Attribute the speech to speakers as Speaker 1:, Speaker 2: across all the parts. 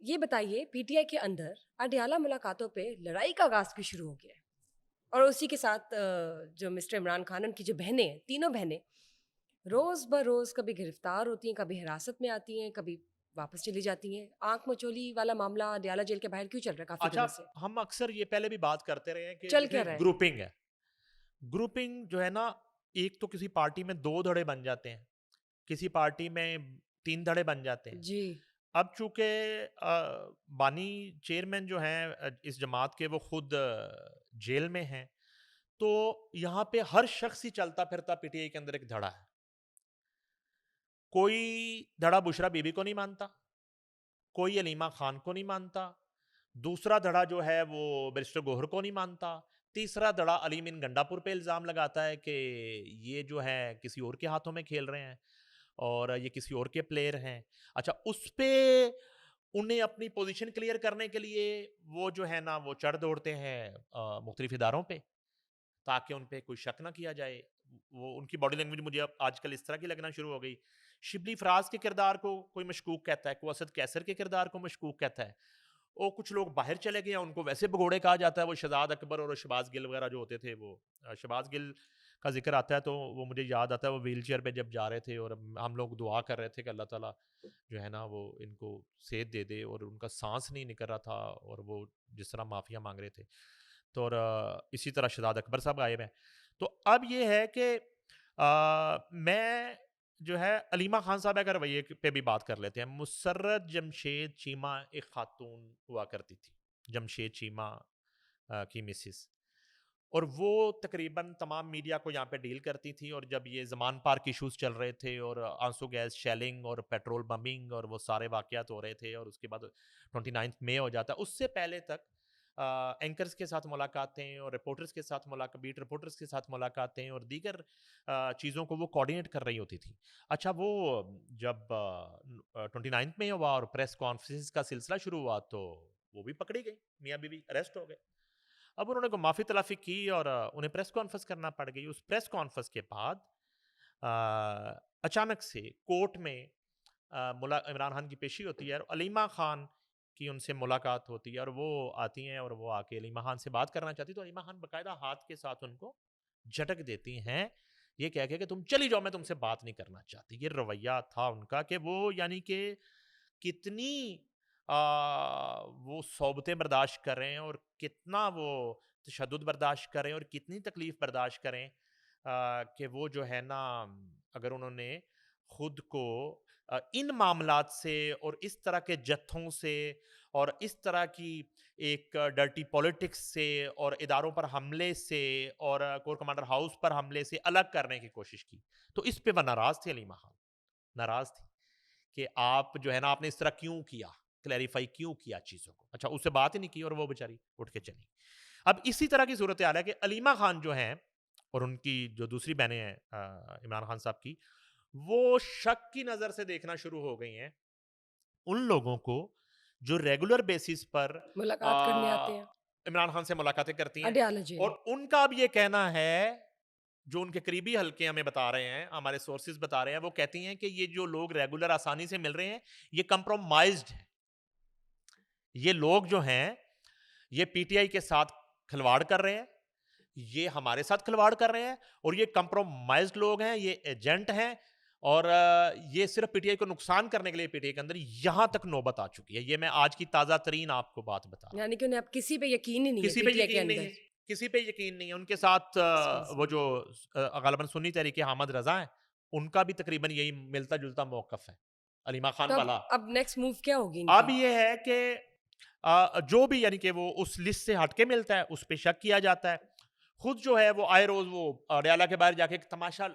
Speaker 1: یہ بتائیے P T I کے اندر اڈیالہ ملاقاتوں پہ لڑائی کا آغاز بھی شروع ہو گیا ہے، اور اسی کے ساتھ جو مسٹر عمران خان ان کی جو بہنیں ہیں، تینوں بہنیں روز بروز کبھی گرفتار ہوتی ہیں، کبھی حراست میں آتی ہیں، کبھی واپس چلی جاتی ہیں. آنکھ مچولی والا معاملہ اڈیالہ جیل کے باہر کیوں چل رہا ہے کافی
Speaker 2: اچھا،
Speaker 1: دنوں سے؟
Speaker 2: ہم اکثر یہ پہلے بھی بات کرتے رہے ہیں کہ
Speaker 1: چل
Speaker 2: دیکھیں
Speaker 1: کیا رہا ہے؟
Speaker 2: گروپنگ ہے. گروپنگ جو ہے نا، ایک تو کسی پارٹی میں 2 دھڑے بن جاتے ہیں، کسی پارٹی میں 3 دھڑے بن جاتے ہیں.
Speaker 1: جی
Speaker 2: اب چونکہ بانی چیئرمین جو ہیں اس جماعت کے، وہ خود جیل میں ہیں، تو یہاں پہ ہر شخص ہی چلتا پھرتا پی ٹی آئی کے اندر ایک دھڑا ہے. کوئی دھڑا بشرا بی بی کو نہیں مانتا، کوئی علیمہ خان کو نہیں مانتا، دوسرا دھڑا جو ہے وہ بیرسٹر گوہر کو نہیں مانتا، تیسرا دھڑا علیم ان گنڈا پور پہ الزام لگاتا ہے کہ یہ جو ہے کسی اور کے ہاتھوں میں کھیل رہے ہیں اور یہ کسی اور کے پلیئر ہیں. اچھا، اس پہ انہیں اپنی پوزیشن کلیئر کرنے کے لیے وہ جو ہے نا وہ چڑھ دوڑتے ہیں مختلف اداروں پہ، تاکہ ان پہ کوئی شک نہ کیا جائے. وہ ان کی باڈی لینگویج مجھے اب آج کل اس طرح کی لگنا شروع ہو گئی. شبلی فراز کے کردار کو کوئی مشکوک کہتا ہے، کوئی اسد کیسر کے کردار کو مشکوک کہتا ہے، اور کچھ لوگ باہر چلے گئے ہیں، ان کو ویسے بگوڑے کہا جاتا ہے. وہ شہزاد اکبر اور شہباز گل وغیرہ جو ہوتے تھے، وہ شہباز گل کا ذکر آتا ہے تو وہ مجھے یاد آتا ہے، وہ ویل چیئر پہ جب جا رہے تھے اور ہم لوگ دعا کر رہے تھے کہ اللہ تعالیٰ جو ہے نا وہ ان کو صحت دے دے، اور ان کا سانس نہیں نکل رہا تھا اور وہ جس طرح معافیا مانگ رہے تھے. تو اور اسی طرح شہزاد اکبر صاحب غائب ہیں. تو اب یہ ہے کہ میں جو ہے علیمہ خان صاحب کے رویے پہ بھی بات کر لیتے ہیں. مسرت جمشید چیمہ ایک خاتون ہوا کرتی تھی، جمشید چیمہ کی مسز، اور وہ تقریباً تمام میڈیا کو یہاں پہ ڈیل کرتی تھی. اور جب یہ زمان پارک ایشوز چل رہے تھے اور آنسو گیس شیلنگ اور پیٹرول بمبنگ اور وہ سارے واقعات ہو رہے تھے، اور اس کے بعد 29 مئی ہو جاتا، اس سے پہلے تک اینکرز کے ساتھ ملاقاتیں اور رپورٹرز کے ساتھ بیٹ رپورٹرز کے ساتھ ملاقاتیں اور دیگر چیزوں کو وہ کوارڈینیٹ کر رہی ہوتی تھی. اچھا، وہ جب 29 میں ہوا اور پریس کانفرنس کا سلسلہ شروع ہوا تو وہ بھی پکڑی گئی، میاں بیوی اریسٹ ہو گئے. اب انہوں نے کوئی معافی تلافی کی اور انہیں پریس کانفرنس کرنا پڑ گئی. اس پریس کانفرنس کے بعد اچانک سے کورٹ میں عمران خان کی پیشی ہوتی ہے اور علیمہ خان کی ان سے ملاقات ہوتی ہے، اور وہ آتی ہیں اور وہ آ کے علیمہ خان سے بات کرنا چاہتی. تو علیمہ خان باقاعدہ ہاتھ کے ساتھ ان کو جھٹک دیتی ہیں، یہ کہہ کے کہ تم چلی جاؤ، میں تم سے بات نہیں کرنا چاہتی. یہ رویہ تھا ان کا کہ وہ یعنی کہ کتنی وہ صحبتیں برداشت کر رہے ہیں اور کتنا وہ تشدد برداشت کریں اور کتنی تکلیف برداشت کریں کہ وہ جو ہے نا، اگر انہوں نے خود کو ان معاملات سے اور اس طرح کے جتھوں سے اور اس طرح کی ایک ڈرٹی پولیٹکس سے اور اداروں پر حملے سے اور کور کمانڈر ہاؤس پر حملے سے الگ کرنے کی کوشش کی، تو اس پہ وہ ناراض تھے. علیمہ خان ناراض تھی کہ آپ جو ہے نا، آپ نے اس طرح کیوں کیا، کلیریفائی کیوں کیا چیزوں کو. اچھا، اس سے بات ہی نہیں کی اور وہ بیچاری اٹھ کے چلی. اب اسی طرح کی صورتحال ہے کہ علیمہ خان جو ہیں اور ان کی جو دوسری بہنیں ہیں عمران خان صاحب کی، وہ شک کی نظر سے دیکھنا شروع ہو گئی ہیں ان لوگوں کو جو ریگولر بیسس پر
Speaker 1: ملاقات کرنے آتے ہیں
Speaker 2: عمران خان سے ملاقاتیں کرتی ہیں.
Speaker 1: اڈیالہ جیل
Speaker 2: اور
Speaker 1: میں.
Speaker 2: ان کا اب یہ کہنا ہے، جو ان کے قریبی حلقے ہمیں بتا رہے ہیں، ہمارے سورسز بتا رہے ہیں، وہ کہتی ہیں کہ یہ جو لوگ ریگولر آسانی سے مل رہے ہیں، یہ کمپرومائزڈ ہیں. یہ لوگ جو ہیں یہ پی ٹی آئی کے ساتھ کھلواڑ کر رہے ہیں، یہ ہمارے ساتھ کھلواڑ کر رہے ہیں، اور یہ کمپرومائزڈ لوگ ہیں، یہ ایجنٹ ہیں، اور یہ صرف پی ٹی آئی کو نقصان کرنے کے لیے پی ٹی آئی کے اندر یہاں تک نوبت آ چکی ہے. یہ میں آج کی تازہ ترین آپ کو بات بتا رہا ہوں.
Speaker 1: یعنی کہ انہیں اب کسی پہ یقین ہی نہیں ہے
Speaker 2: کسی
Speaker 1: پی
Speaker 2: پہ
Speaker 1: ٹی آئی کے
Speaker 2: یقین نہیں
Speaker 1: اندر.
Speaker 2: ہے، کسی پہ یقین نہیں ہے. ان کے ساتھ
Speaker 1: جی
Speaker 2: وہ
Speaker 1: جی.
Speaker 2: جو غالباً سنی تحریک حامد رضا ہیں، ان کا بھی تقریباً یہی ملتا جلتا موقف ہے علیمہ خان
Speaker 1: تو
Speaker 2: والا.
Speaker 1: اب نیکسٹ موو کیا ہوگی ان
Speaker 2: اب
Speaker 1: کی؟
Speaker 2: یہ ہے کہ جو بھی یعنی کہ وہ اس لسٹ سے ہٹ کے ملتا ہے اس پہ شک کیا جاتا ہے. خود جو ہے وہ آئے روز وہ اڈیالہ کے باہر جا کے ایک تماشا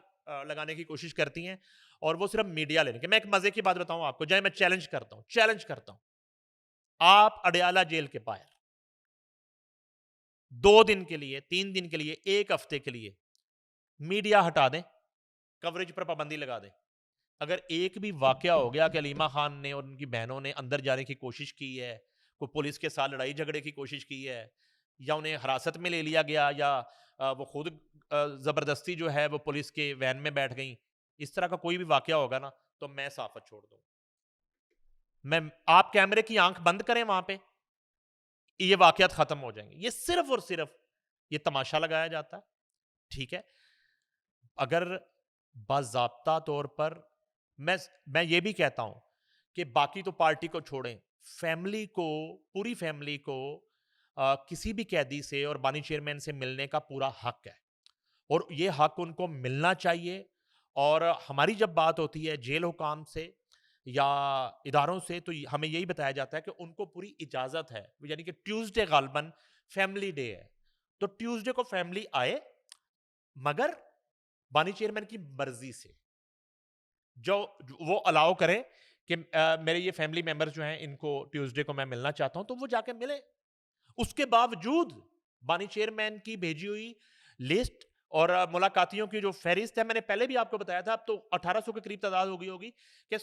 Speaker 2: لگانے کی کوشش کرتی ہیں، اور وہ صرف میڈیا لینے کے. میں ایک مزے کی بات بتاؤں آپ کو، جائے میں چیلنج کرتا ہوں آپ اڈیالہ جیل کے باہر 2 دن کے لیے، 3 دن کے لیے، 1 ہفتے کے لیے میڈیا ہٹا دیں، کوریج پر پابندی لگا دیں. اگر ایک بھی واقعہ ہو گیا کہ علیمہ خان نے اور ان کی بہنوں نے اندر جانے کی کوشش کی ہے، کوئی پولیس کے ساتھ لڑائی جھگڑے کی کوشش کی ہے، یا انہیں حراست میں لے لیا گیا، یا وہ خود زبردستی جو ہے وہ پولیس کے وین میں بیٹھ گئیں، اس طرح کا کوئی بھی واقعہ ہوگا نا، تو میں صحافت چھوڑ دوں. میں آپ کیمرے کی آنکھ بند کریں وہاں پہ, یہ واقعات ختم ہو جائیں گے. یہ صرف اور صرف یہ تماشا لگایا جاتا ہے. ٹھیک ہے, اگر باضابطہ طور پر میں یہ بھی کہتا ہوں کہ باقی تو پارٹی کو چھوڑیں, فیملی کو, پوری فیملی کو کسی بھی قیدی سے اور بانی چیئرمین سے ملنے کا پورا حق ہے, اور یہ حق ان کو ملنا چاہیے. اور ہماری جب بات ہوتی ہے جیل حکام سے یا اداروں سے, تو ہمیں یہی بتایا جاتا ہے کہ ان کو پوری اجازت ہے, یعنی کہ ٹیوزڈے غالباً فیملی ڈے ہے, تو ٹیوزڈے کو فیملی آئے, مگر بانی چیئرمین کی مرضی سے, جو وہ الاؤ کرے کہ میرے یہ فیملی ممبرز جو ہیں ان کو ٹیوزڈے کو میں ملنا چاہتا ہوں, تو وہ جا کے ملے. اس کے باوجود بانی چیئرمین کی بھیجی ہوئی لسٹ اور ملاقاتیوں کی جو فہرست ہے, میں نے پہلے بھی آپ کو بتایا تھا, اب تو 1800 کے قریب تعداد ہو گئی ہوگی, کہ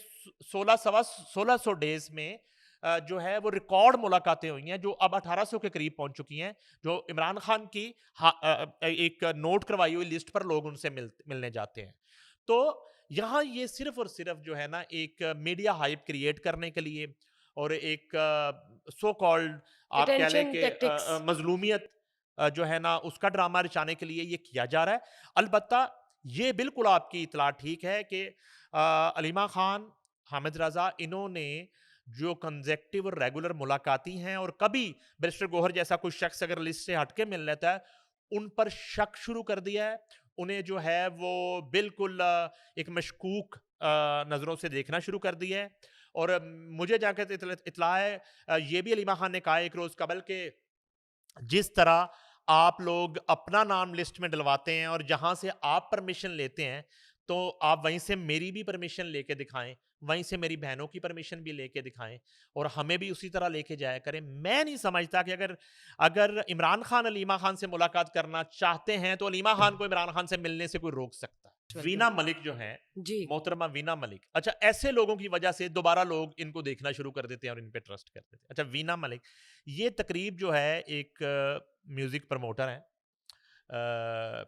Speaker 2: 1600 ڈیز میں جو ہے وہ ریکارڈ ملاقاتیں ہوئی ہیں, جو اب 1800 کے قریب پہنچ چکی ہیں, جو عمران خان کی ایک نوٹ کروائی ہوئی لسٹ پر لوگ ان سے ملنے جاتے ہیں. تو یہاں یہ صرف اور صرف جو ہے نا ایک میڈیا ہائپ کریٹ کرنے کے لیے اور ایک سو کالڈ آپ کہہ لیں
Speaker 1: Attention
Speaker 2: کہ
Speaker 1: tactics.
Speaker 2: مظلومیت جو ہے نا اس کا ڈرامہ رچانے کے لیے یہ کیا جا رہا ہے. البتہ یہ بالکل آپ کی اطلاع ٹھیک ہے کہ علیمہ خان, حامد رضا, انہوں نے جو کنزیکٹیو اور ریگولر ملاقاتی ہیں, اور کبھی بیرسٹر گوہر جیسا کوئی شخص اگر لسٹ سے ہٹ کے مل لیتا ہے, ان پر شک شروع کر دیا ہے. انہیں جو ہے وہ بالکل ایک مشکوک نظروں سے دیکھنا شروع کر دیا ہے. اور مجھے جا کے اطلاع ہے, یہ بھی علیمہ خان نے کہا ایک روز قبل کہ جس طرح آپ لوگ اپنا نام لسٹ میں ڈلواتے ہیں اور جہاں سے آپ پرمیشن لیتے ہیں, تو آپ وہیں سے میری بھی پرمیشن لے کے دکھائیں, وہیں سے میری بہنوں کی پرمیشن بھی لے کے دکھائیں, اور ہمیں بھی اسی طرح لے کے جایا کریں. میں نہیں سمجھتا کہ اگر عمران خان علیمہ خان سے ملاقات کرنا چاہتے ہیں تو علیمہ خان کو عمران خان سے ملنے سے کوئی روک سکتا ہے. وینا ملک جو ہیں,
Speaker 1: جی,
Speaker 2: محترمہ وینا ملک, اچھا ایسے لوگوں کی وجہ سے دوبارہ لوگ ان کو دیکھنا شروع کر دیتے ہیں اور ان پہ ٹرسٹ کرتے ہیں. اچھا, وینا ملک یہ تقریب جو ہے ایک میوزک پروموٹر ہیں,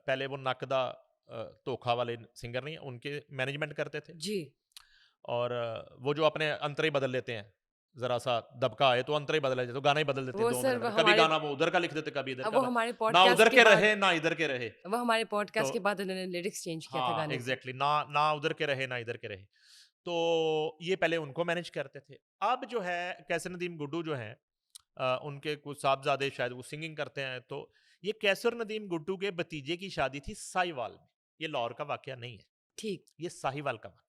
Speaker 2: پہلے وہ نقدہ توکھا والے سنگر نہیں, ان کے مینجمنٹ کرتے تھے,
Speaker 1: جی,
Speaker 2: اور وہ جو اپنے انترے بدل لیتے ہیں, ذرا سا دبکا آئے تو انترے بدل لیتے, تو گانے بدل دیتے
Speaker 1: وہ
Speaker 2: 2
Speaker 1: سر
Speaker 2: منٹ میں, کبھی گانا وہ ادھر کا لکھ دیتے, کبھی ادھر کا,
Speaker 1: وہ ہمارے پوڈ
Speaker 2: نہ ادھر
Speaker 1: کاسٹ کے
Speaker 2: کے
Speaker 1: بعد
Speaker 2: رہے نہ ادھر کے رہے.
Speaker 1: وہ ہمارے پوڈ
Speaker 2: تو
Speaker 1: کاسٹ کے بعد انہوں نے لیرکس چینج کیا تھا
Speaker 2: ہاں
Speaker 1: گانے کے.
Speaker 2: ایگزیکٹلی, نہ ادھر کے رہے نہ ادھر کے رہے. تو یہ پہلے ان کو مینج کرتے تھے. اب جو ہے کیسر ندیم گڈو جو ہیں, ان کے کچھ صاحبزادے شاید وہ سنگنگ کرتے ہیں, تو یہ کیسر ندیم گڈو کے بھتیجے کی شادی تھی ساہیوال میں. یہ لاہور کا واقعہ نہیں ہے,
Speaker 1: ٹھیک,
Speaker 2: یہ ساہیوال کا واقعہ,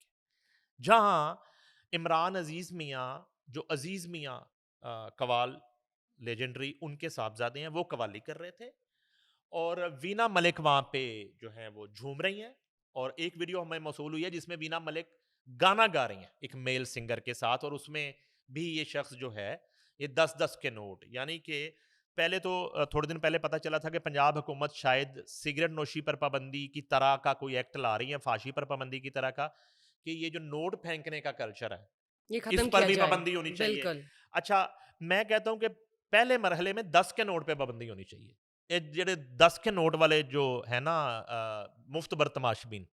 Speaker 2: جہاں عمران عزیز میاں, جو عزیز میاں قوال لیجنڈری, ان کے صاحبزادے ہیں, وہ قوالی کر رہے تھے, اور وینا ملک وہاں پہ جو ہیں وہ جھوم رہی ہیں. اور ایک ویڈیو ہمیں موصول ہوئی ہے جس میں وینا ملک گانا گا رہی ہیں ایک میل سنگر کے ساتھ, اور اس میں بھی یہ شخص جو ہے یہ 10-10 کے نوٹ, یعنی کہ پہلے تو تھوڑے دن پہلے پتا چلا تھا کہ پنجاب حکومت شاید سگریٹ نوشی پر پابندی کی طرح کا کوئی ایکٹ لا رہی ہے, فحاشی پر پابندی کی طرح کا, کہ یہ جو نوٹ پھینکنے کا کلچر ہے
Speaker 1: یہ
Speaker 2: اس
Speaker 1: ختم
Speaker 2: پر
Speaker 1: کیا
Speaker 2: بھی
Speaker 1: جائے.
Speaker 2: پابندی ہونی چاہیے.
Speaker 1: بالکل,
Speaker 2: اچھا, میں کہتا ہوں کہ پہلے مرحلے میں 10 کے نوٹ پہ پابندی ہونی چاہیے. جڑے 10 کے نوٹ والے جو ہے نا مفت برتماش بین,